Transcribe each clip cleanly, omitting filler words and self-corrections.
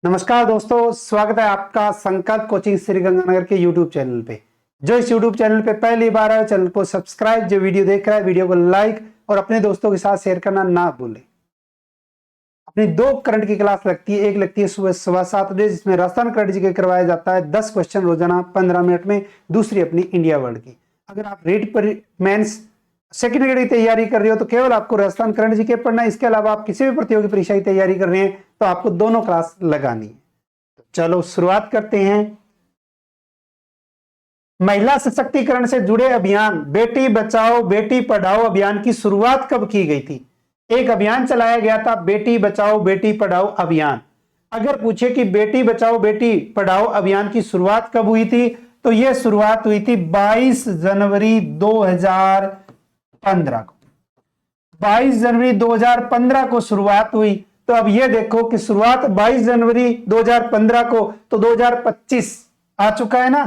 नमस्कार दोस्तों, स्वागत है आपका संकल्प कोचिंग श्रीगंगानगर के YouTube चैनल पे। जो इस YouTube चैनल पे पहली बार आए, चैनल को सब्सक्राइब, जो वीडियो देख रहा है वीडियो को लाइक और अपने दोस्तों के साथ शेयर करना ना भूलें। अपनी 2 करंट की क्लास लगती है, एक लगती है सुबह 7:15 बजे जिसमें राजस्थान करंट जी के करवाया जाता है 10 क्वेश्चन रोजाना 15 मिनट में। दूसरी अपनी इंडिया वर्ल्ड की। अगर आप रीड पर मेंस सेकंड ग्रेड की तैयारी कर रहे हो तो केवल आपको राजस्थान करंट जी के पढ़ना है। इसके अलावा आप किसी भी प्रतियोगी परीक्षा की तैयारी कर रहे हैं तो आपको दोनों क्लास लगानी है। तो चलो शुरुआत करते हैं। महिला सशक्तिकरण से जुड़े अभियान बेटी बचाओ बेटी पढ़ाओ अभियान की शुरुआत कब की गई थी? एक अभियान चलाया गया था, बेटी बचाओ बेटी पढ़ाओ अभियान। अगर पूछे कि बेटी बचाओ बेटी पढ़ाओ अभियान की शुरुआत कब हुई थी तो यह शुरुआत हुई थी 22 जनवरी 2015 को। 22 जनवरी 2015 को शुरुआत हुई। तो अब यह देखो कि शुरुआत 22 जनवरी 2015 को, तो 2025 आ चुका है ना,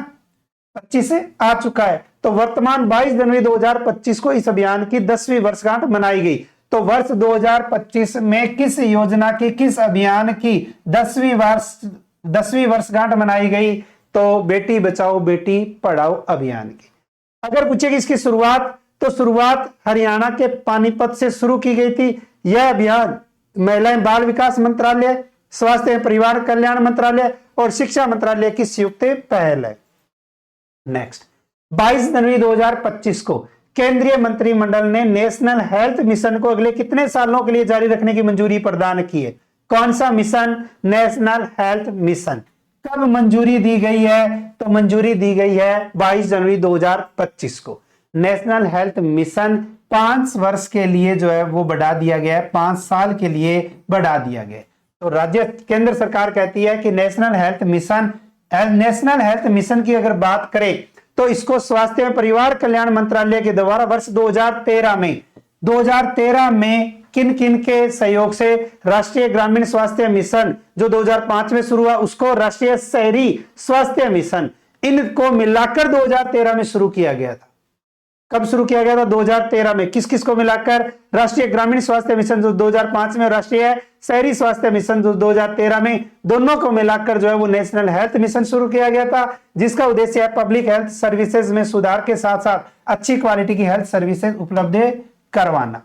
25 से आ चुका है। तो वर्तमान 22 जनवरी 2025 को इस अभियान की 10वीं वर्षगांठ मनाई गई। तो वर्ष 2025 में किस योजना की, किस अभियान की 10वीं वर्षगांठ मनाई गई? तो बेटी बचाओ बेटी पढ़ाओ अभियान की। अगर पूछे कि इसकी शुरुआत, तो शुरुआत हरियाणा के पानीपत से शुरू की गई थी। यह अभियान महिला एवं बाल विकास मंत्रालय, स्वास्थ्य एवं परिवार कल्याण मंत्रालय और शिक्षा मंत्रालय की संयुक्त पहल है। नेक्स्ट, 22 जनवरी 2025 को केंद्रीय मंत्रिमंडल ने नेशनल हेल्थ मिशन को अगले कितने सालों के लिए जारी रखने की मंजूरी प्रदान की है? कौन सा मिशन? National health mission. कब मंजूरी दी गई है? तो मंजूरी दी गई है 22 जनवरी 2025 को। नेशनल हेल्थ मिशन 5 वर्ष के लिए जो है वो बढ़ा दिया गया है, 5 साल के लिए बढ़ा दिया गया। तो राज्य केंद्र सरकार कहती है कि नेशनल हेल्थ मिशन की अगर बात करें तो इसको स्वास्थ्य एवं परिवार कल्याण मंत्रालय के द्वारा वर्ष 2013 में किन किन के सहयोग से राष्ट्रीय ग्रामीण स्वास्थ्य मिशन जो 2005 में शुरू हुआ, उसको राष्ट्रीय शहरी स्वास्थ्य मिशन, इनको मिलाकर 2013 में शुरू किया गया था। कब शुरू किया गया था? 2013 में। किस किस को मिलाकर? राष्ट्रीय ग्रामीण स्वास्थ्य मिशन जो 2005 में, राष्ट्रीय शहरी स्वास्थ्य मिशन जो 2013 में, दोनों को मिलाकर जो है वो नेशनल हेल्थ मिशन शुरू किया गया था, जिसका उद्देश्य है पब्लिक हेल्थ सर्विसेज में सुधार के साथ साथ अच्छी क्वालिटी की हेल्थ सर्विसेज उपलब्ध करवाना।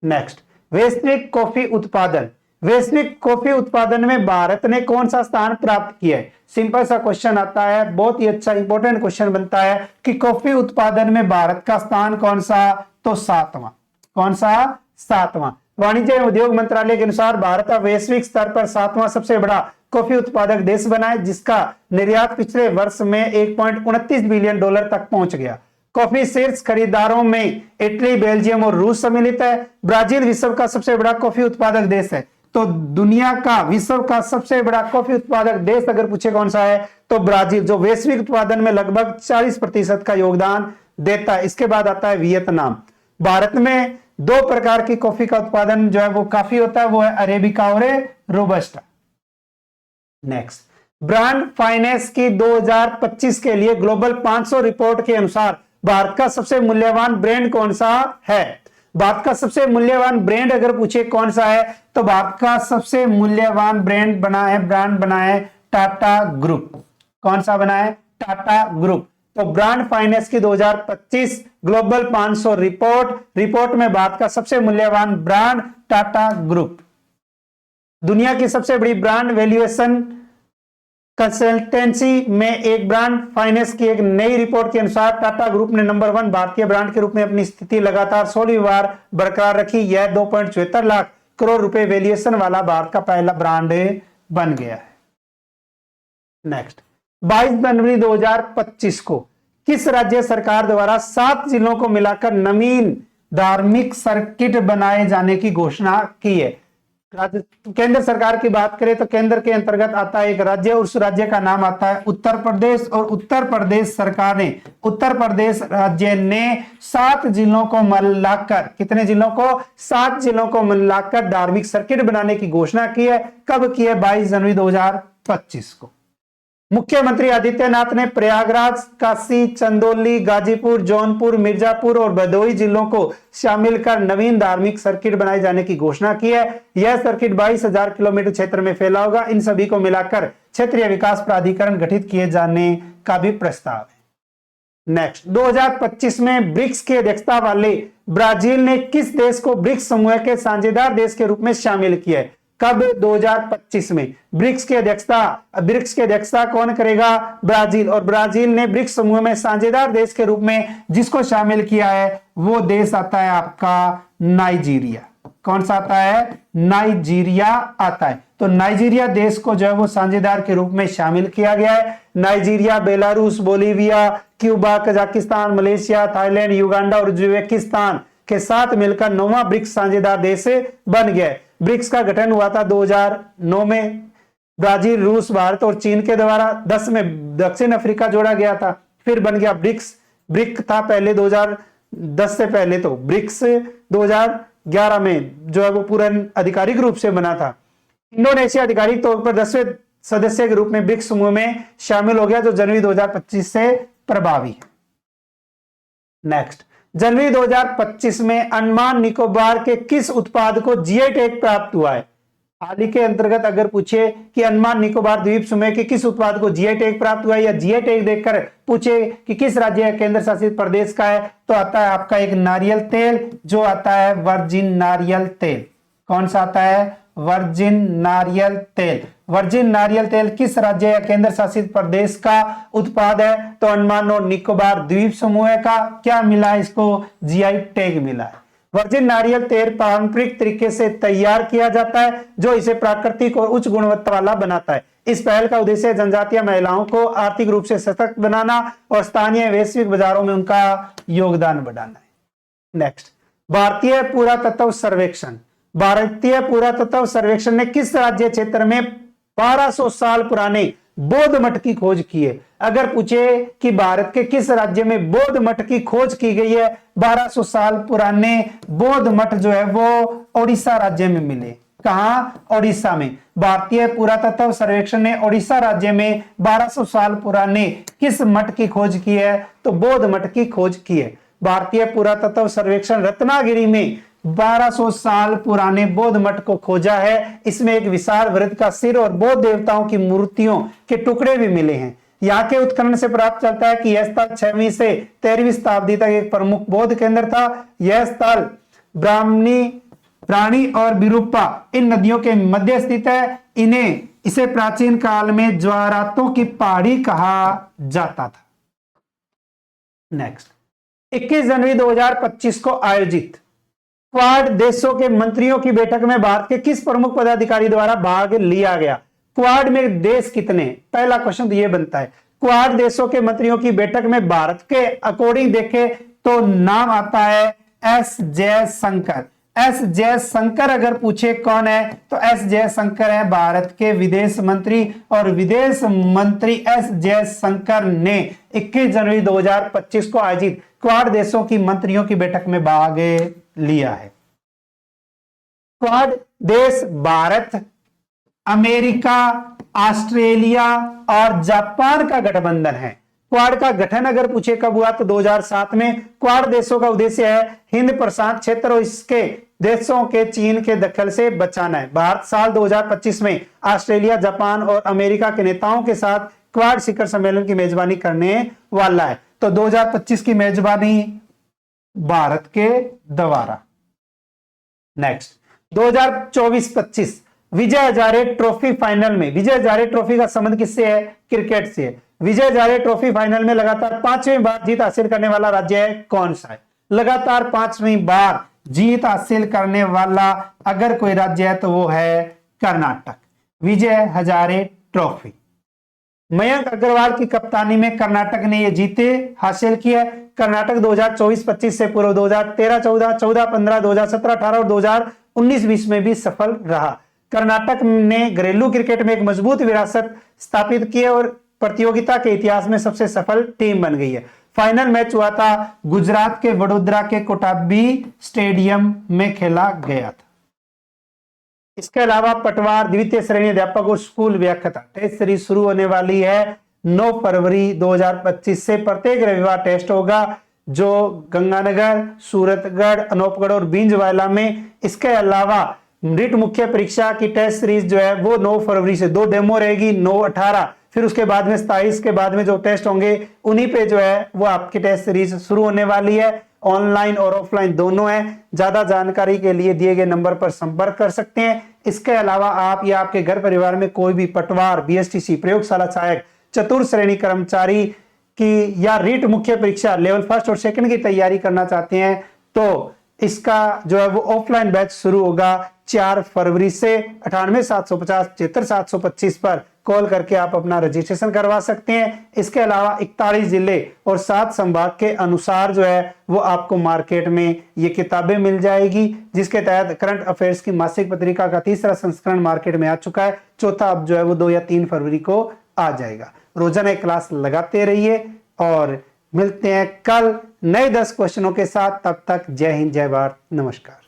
नेक्स्ट, वैश्विक कॉफी उत्पादन। वैश्विक कॉफी उत्पादन में भारत ने कौन सा स्थान प्राप्त किया है? सिंपल सा क्वेश्चन आता है, बहुत ही अच्छा इंपॉर्टेंट क्वेश्चन बनता है कि कॉफी उत्पादन में भारत का स्थान कौन सा? तो 7वां। कौन सा? 7वां। वाणिज्य एवं उद्योग मंत्रालय के अनुसार भारत वैश्विक स्तर पर 7वां सबसे बड़ा कॉफी उत्पादक देश बना है, जिसका निर्यात पिछले वर्ष में $1.29 बिलियन तक पहुंच गया। कॉफी शीर्ष खरीदारों में इटली, बेल्जियम और रूस सम्मिलित है। ब्राजील विश्व का सबसे बड़ा कॉफी उत्पादक देश है। तो दुनिया का, विश्व का सबसे बड़ा कॉफी उत्पादक देश अगर पूछे कौन सा है तो ब्राजील, जो वैश्विक उत्पादन में लगभग 40% का योगदान देता है। इसके बाद आता है वियतनाम। भारत में 2 प्रकार की कॉफी का उत्पादन जो है वो काफी होता है, वो है अरेबिका और रोबस्टा। नेक्स्ट, ब्रांड फाइनेंस की 2025 के लिए ग्लोबल 500 रिपोर्ट के अनुसार भारत का सबसे मूल्यवान ब्रांड कौन सा है? भारत का सबसे मूल्यवान ब्रांड अगर पूछे कौन सा है तो भारत का सबसे मूल्यवान ब्रांड बना है टाटा ग्रुप। कौन सा बना है? टाटा ग्रुप। तो ब्रांड फाइनेंस की 2025 ग्लोबल 500 रिपोर्ट में भारत का सबसे मूल्यवान ब्रांड टाटा ग्रुप। दुनिया की सबसे बड़ी ब्रांड वैल्यूएशन कंसल्टेंसी में एक ब्रांड फाइनेंस की एक नई रिपोर्ट के अनुसार टाटा ग्रुप ने नंबर 1 भारतीय ब्रांड के रूप में अपनी स्थिति लगातार 16वीं बार बरकरार रखी। यह 2.74 लाख करोड़ रुपए वैल्यूएशन वाला भारत का पहला ब्रांड बन गया है। नेक्स्ट, 22 जनवरी 2025 को किस राज्य सरकार द्वारा 7 जिलों को मिलाकर नवीन धार्मिक सर्किट बनाए जाने की घोषणा की है? केंद्र सरकार की बात करें तो केंद्र के अंतर्गत आता है एक राज्य, उस राज्य का नाम आता है उत्तर प्रदेश। और उत्तर प्रदेश राज्य ने 7 जिलों को मिलाकर, कितने जिलों को? 7 जिलों को मिलाकर धार्मिक सर्किट बनाने की घोषणा की है। कब की है? 22 जनवरी 2025 को। मुख्यमंत्री आदित्यनाथ ने प्रयागराज, काशी, चंदौली, गाजीपुर, जौनपुर, मिर्जापुर और भदोही जिलों को शामिल कर नवीन धार्मिक सर्किट बनाए जाने की घोषणा की है। यह सर्किट 22,000 किलोमीटर क्षेत्र में फैला होगा। इन सभी को मिलाकर क्षेत्रीय विकास प्राधिकरण गठित किए जाने का भी प्रस्ताव है। नेक्स्ट, 2025 में ब्रिक्स की अध्यक्षता वाले ब्राजील ने किस देश को ब्रिक्स समूह के साझेदार देश के रूप में शामिल किया है? कब? 2025 में। ब्रिक्स की अध्यक्षता कौन करेगा? ब्राजील। और ब्राजील ने ब्रिक्स समूह में साझेदार देश के रूप में जिसको शामिल किया है वो देश आता है आपका नाइजीरिया। कौन सा आता है? नाइजीरिया आता है। तो नाइजीरिया देश को जो है वो साझेदार के रूप में शामिल किया गया है। Nigeria, Belarus, Bolivia, Cuba, Kazakhstan, Malaysia, Thailand, Uganda और उज्बेकिस्तान के साथ मिलकर 9वां ब्रिक्स साझेदार देश बन गया है। ब्रिक्स का गठन हुआ था 2009 में ब्राजील, रूस, भारत और चीन के द्वारा। 10 में दक्षिण अफ्रीका जोड़ा गया था, फिर बन गया ब्रिक्स। ब्रिक था पहले 2010 से पहले, तो ब्रिक्स 2011 में जो है वो पूरा आधिकारिक रूप से बना था। इंडोनेशिया आधिकारिक तौर पर 10वें सदस्य के रूप में ब्रिक्स समूह में शामिल हो गया, जो जनवरी 2025 से प्रभावी है। नेक्स्ट, जनवरी 2025 में अंडमान निकोबार के किस उत्पाद को जीआई टैग प्राप्त हुआ है? हाल ही के अंतर्गत अगर पूछे कि अंडमान निकोबार द्वीप समूह के किस उत्पाद को जीआई टैग प्राप्त हुआ है, या जीआई टैग देखकर पूछे कि किस राज्य या केंद्र शासित प्रदेश का है, तो आता है आपका एक नारियल तेल, जो आता है वर्जिन नारियल तेल। कौन सा आता है? वर्जिन नारियल तेल। वर्जिन नारियल तेल किस राज्य या केंद्र शासित प्रदेश का उत्पाद है? तो अंडमान और निकोबार द्वीप समूह का। क्या मिला है इसको? जीआई टैग मिला है। वर्जिन नारियल तेल पारंपरिक तरीके से तैयार किया जाता है, जो इसे प्राकृतिक और उच्च गुणवत्ता वाला बनाता है। इस पहल का उद्देश्य जनजातीय महिलाओं को आर्थिक रूप से सशक्त बनाना और स्थानीय वैश्विक बाजारों में उनका योगदान बढ़ाना है। नेक्स्ट, भारतीय पुरातत्व सर्वेक्षण। भारतीय पुरातत्व सर्वेक्षण ने किस राज्य क्षेत्र में 1200 साल पुराने बौद्ध मठ की खोज की है? अगर पूछे कि भारत के किस राज्य में बौद्ध मठ की खोज की गई है, 1200 साल पुराने बौद्ध मठ जो है वो ओडिशा राज्य में मिले। कहां? ओडिशा में। भारतीय पुरातत्व सर्वेक्षण ने ओडिशा राज्य में 1200 साल पुराने किस मठ की खोज की है? तो बौद्ध मठ की खोज की है। भारतीय पुरातत्व सर्वेक्षण रत्नागिरी में 1200 साल पुराने बौद्ध मठ को खोजा है। इसमें एक विशाल वृत्त का सिर और बौद्ध देवताओं की मूर्तियों के टुकड़े भी मिले हैं। यहाँ के उत्खनन से प्राप्त चलता है कि यह स्थल 6वीं से 13वीं शताब्दी तक एक प्रमुख बौद्ध केंद्र था। यह स्थल ब्राह्मणी और विरूपा इन नदियों के मध्य स्थित है। इसे प्राचीन काल में ज्वारातों की पहाड़ी कहा जाता था। नेक्स्ट, 21 जनवरी 2025 को आयोजित क्वाड देशों के मंत्रियों की बैठक में भारत के किस प्रमुख पदाधिकारी द्वारा भाग लिया गया? क्वाड में देश कितने? पहला क्वेश्चन तो ये बनता है। क्वाड देशों के मंत्रियों की बैठक में भारत के अकॉर्डिंग देखे तो नाम आता है एस जयशंकर। एस जयशंकर अगर पूछे कौन है, तो एस जयशंकर है भारत के विदेश मंत्री। और विदेश मंत्री एस जयशंकर ने 21 जनवरी 2025 को आयोजित क्वाड देशों की मंत्रियों की बैठक में भाग लिया है। क्वाड देश भारत, अमेरिका, ऑस्ट्रेलिया और जापान का गठबंधन है। क्वाड का गठन अगर पूछे कब हुआ, तो 2007 में। क्वाड देशों का उद्देश्य है हिंद प्रशांत क्षेत्र और इसके देशों के चीन के दखल से बचाना है। भारत साल 2025 में ऑस्ट्रेलिया, जापान और अमेरिका के नेताओं के साथ क्वाड शिखर सम्मेलन की मेजबानी करने वाला है। तो 2025 की मेजबानी भारत के द्वारा। Next, 2024-25 Vijay Hazare trophy final में। विजय हजारे ट्रॉफी का संबंध किससे है? क्रिकेट से है। विजय हजारे ट्रॉफी फाइनल में लगातार 5वीं बार जीत हासिल करने वाला राज्य है कौन सा है? लगातार 5वीं बार जीत हासिल करने वाला अगर कोई राज्य है तो वो है कर्नाटक। विजय हजारे ट्रॉफी मयंक अग्रवाल की कप्तानी में कर्नाटक ने यह जीते हासिल किया। कर्नाटक 2024-25 से पूर्व 2013-14, 14-15, 2017-18 और 2019-20 में भी सफल रहा। कर्नाटक ने घरेलू क्रिकेट में एक मजबूत विरासत स्थापित की और प्रतियोगिता के इतिहास में सबसे सफल टीम बन गई है। फाइनल मैच हुआ था गुजरात के वडोदरा के कोटाबी स्टेडियम में खेला गया था। इसके अलावा पटवार द्वितीय श्रेणी अध्यापक और स्कूल व्याख्याता टेस्ट सीरीज शुरू होने वाली है 9 फरवरी 2025 से। प्रत्येक रविवार टेस्ट होगा जो गंगानगर, सूरतगढ़, अनूपगढ़ और बींजवाला में। इसके अलावा नीट मुख्य परीक्षा की टेस्ट सीरीज जो है वो 9 फरवरी से 2 डेमो रहेगी, 9, 18, फिर उसके बाद में 27 के बाद में जो टेस्ट होंगे उन्हीं पे जो है वो आपकी टेस्ट सीरीज शुरू होने वाली है। ऑनलाइन और ऑफलाइन दोनों है। ज्यादा जानकारी के लिए दिए गए नंबर पर संपर्क कर सकते हैं। इसके अलावा आप या आपके घर परिवार में कोई भी पटवार, बीएसटीसी, प्रयोगशाला सहायक, चतुर्थ श्रेणी कर्मचारी की या रीट मुख्य परीक्षा लेवल 1 और 2 की तैयारी करना चाहते हैं तो इसका जो है वो ऑफलाइन बैच शुरू होगा 4 फरवरी से। 98,750 73,725 पर कॉल करके आप अपना रजिस्ट्रेशन करवा सकते हैं। इसके अलावा 41 जिले और 7 संभाग के अनुसार जो है वो आपको मार्केट में ये किताबें मिल जाएगी, जिसके तहत करंट अफेयर्स की मासिक पत्रिका का 3रा संस्करण मार्केट में आ चुका है। चौथा अब जो है वो 2 या 3 फरवरी को आ जाएगा। रोजाना एक क्लास लगाते रहिए और मिलते हैं कल नए 10 क्वेश्चनों के साथ। तब तक जय हिंद, जय भारत, नमस्कार।